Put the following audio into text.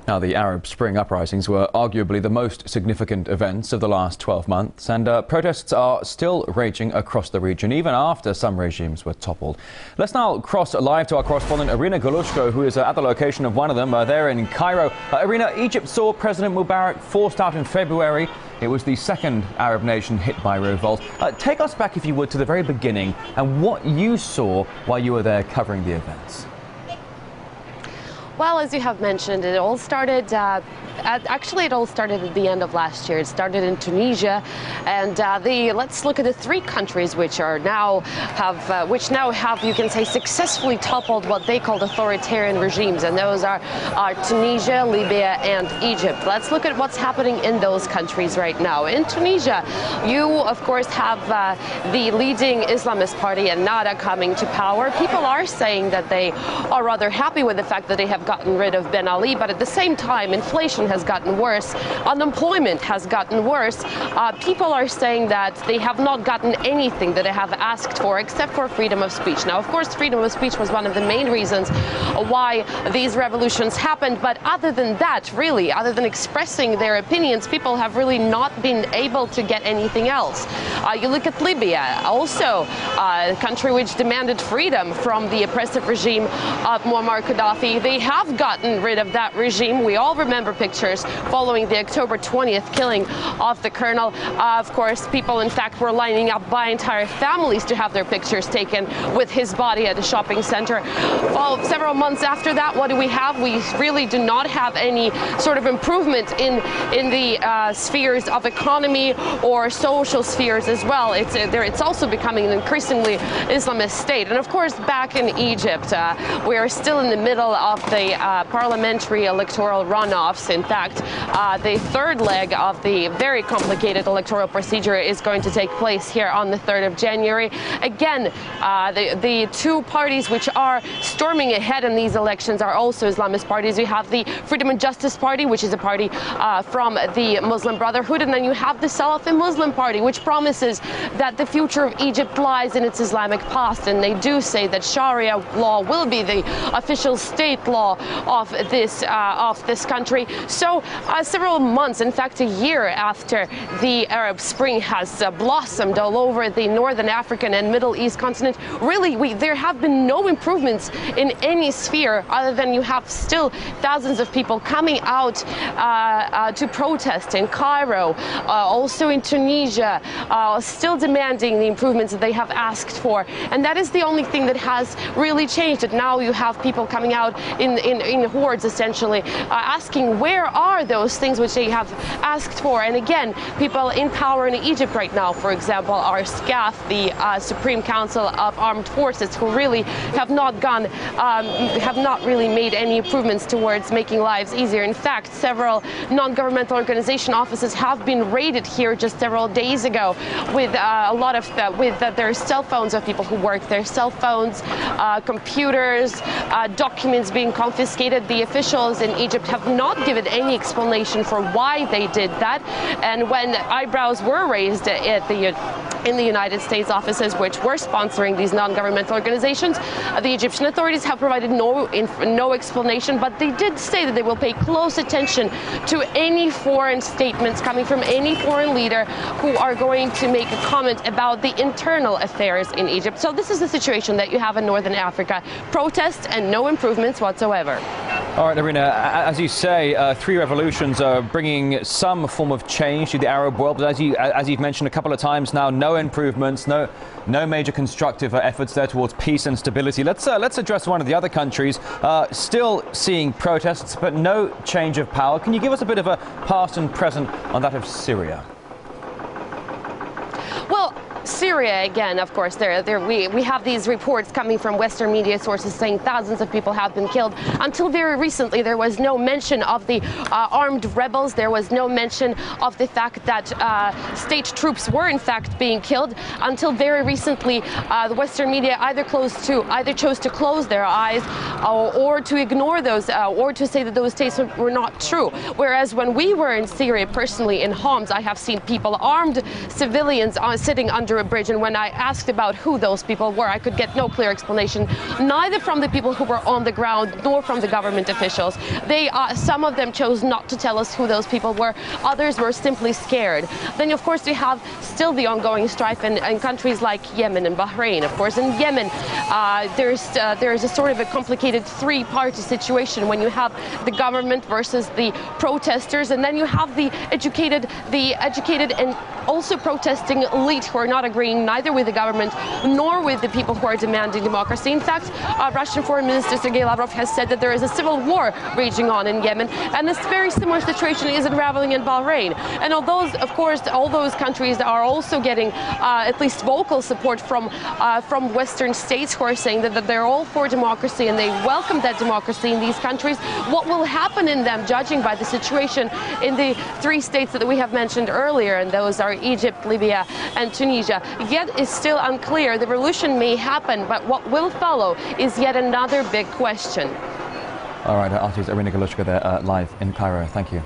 Now, the Arab Spring uprisings were arguably the most significant events of the last 12 months, and protests are still raging across the region, even after some regimes were toppled. Let's now cross live to our correspondent, Irina Golushko, who is at the location of one of them, there in Cairo. Irina, Egypt saw President Mubarak forced out in February. It was the second Arab nation hit by revolt. Take us back, if you would, to the very beginning and what you saw while you were there covering the events. Well, as you have mentioned, it all started actually it all started at the end of last year. It started in Tunisia, and let's look at the three countries which now have, you can say, successfully toppled what they called authoritarian regimes, and those are Tunisia, Libya, and Egypt. Let's look at what's happening in those countries right now. In Tunisia, you of course have the leading Islamist party Ennahda coming to power. People are saying that they are rather happy with the fact that they have gotten rid of Ben Ali, but at the same time, inflation has gotten worse, unemployment has gotten worse. People are saying that they have not gotten anything that they have asked for except for freedom of speech. Now, of course, freedom of speech was one of the main reasons why these revolutions happened, but other than that, really, other than expressing their opinions, people have really not been able to get anything else. You look at Libya, also a country which demanded freedom from the oppressive regime of Muammar Gaddafi. They have gotten rid of that regime. We all remember pictures following the October 20th killing of the colonel. Of course, people, in fact, were lining up by entire families to have their pictures taken with his body at a shopping center. Well, several months after that, what do we have? We really do not have any sort of improvement in the spheres of economy or social spheres as well. It's also becoming an increasingly Islamist state. And of course, back in Egypt, we are still in the middle of the parliamentary electoral runoffs. In fact, the third leg of the very complicated electoral procedure is going to take place here on the 3rd of January. Again, the two parties which are storming ahead in these elections are also Islamist parties. You have the Freedom and Justice Party, which is a party from the Muslim Brotherhood, and then you have the Salafi Muslim Party, which promises that the future of Egypt lies in its Islamic past, and they do say that Sharia law will be the official state law of this country. So several months, in fact a year after the Arab Spring has blossomed all over the Northern African and Middle East continent, really there have been no improvements in any sphere other than you have still thousands of people coming out to protest in Cairo, also in Tunisia, still demanding the improvements that they have asked for. And that is the only thing that has really changed. That now you have people coming out in hordes, essentially, asking where are those things which they have asked for. And again, people in power in Egypt right now, for example, are SCAF, the Supreme Council of Armed Forces, who really have not really made any improvements towards making lives easier. In fact, several non-governmental organization offices have been raided here just several days ago with a lot of their cell phones of people who work, their cell phones, computers, documents being confiscated. The officials in Egypt have not given any explanation for why they did that. And when eyebrows were raised in the United States offices which were sponsoring these non-governmental organizations, the Egyptian authorities have provided no explanation, but they did say that they will pay close attention to any foreign statements coming from any foreign leader who are going to make a comment about the internal affairs in Egypt. So this is the situation that you have in Northern Africa: protests and no improvements whatsoever. All right, Irina, as you say, three revolutions are bringing some form of change to the Arab world, but as you've mentioned a couple of times now, no improvements, no major constructive efforts there towards peace and stability. Let's address one of the other countries, still seeing protests, but no change of power. Can you give us a bit of a past and present on that of Syria? Well, Syria, again, of course, we have these reports coming from Western media sources saying thousands of people have been killed. Until very recently, there was no mention of the armed rebels. There was no mention of the fact that state troops were, in fact, being killed. Until very recently, the Western media either chose to close their eyes or to ignore those, or to say that those statements were not true. Whereas when we were in Syria, personally in Homs, I have seen people, armed civilians, sitting under a bridge, and when I asked about who those people were, I could get no clear explanation, neither from the people who were on the ground nor from the government officials. Some of them chose not to tell us who those people were. Others were simply scared. Then, of course, we have still the ongoing strife in countries like Yemen and Bahrain. Of course, in Yemen, there is a sort of a complicated three-party situation when you have the government versus the protesters, and then you have the educated and also protesting elite who are not agreeing neither with the government nor with the people who are demanding democracy. In fact, Russian Foreign Minister Sergei Lavrov has said that there is a civil war raging on in Yemen, and this very similar situation is unraveling in Bahrain. And although, of course, all those countries are also getting at least vocal support from Western states who are saying that they're all for democracy and they welcome that democracy in these countries, what will happen in them, judging by the situation in the three states that we have mentioned earlier, and those are Egypt, Libya, and Tunisia, yet is still unclear. The revolution may happen, but what will follow is yet another big question. All right, artist Irina Galushka there live in Cairo. Thank you.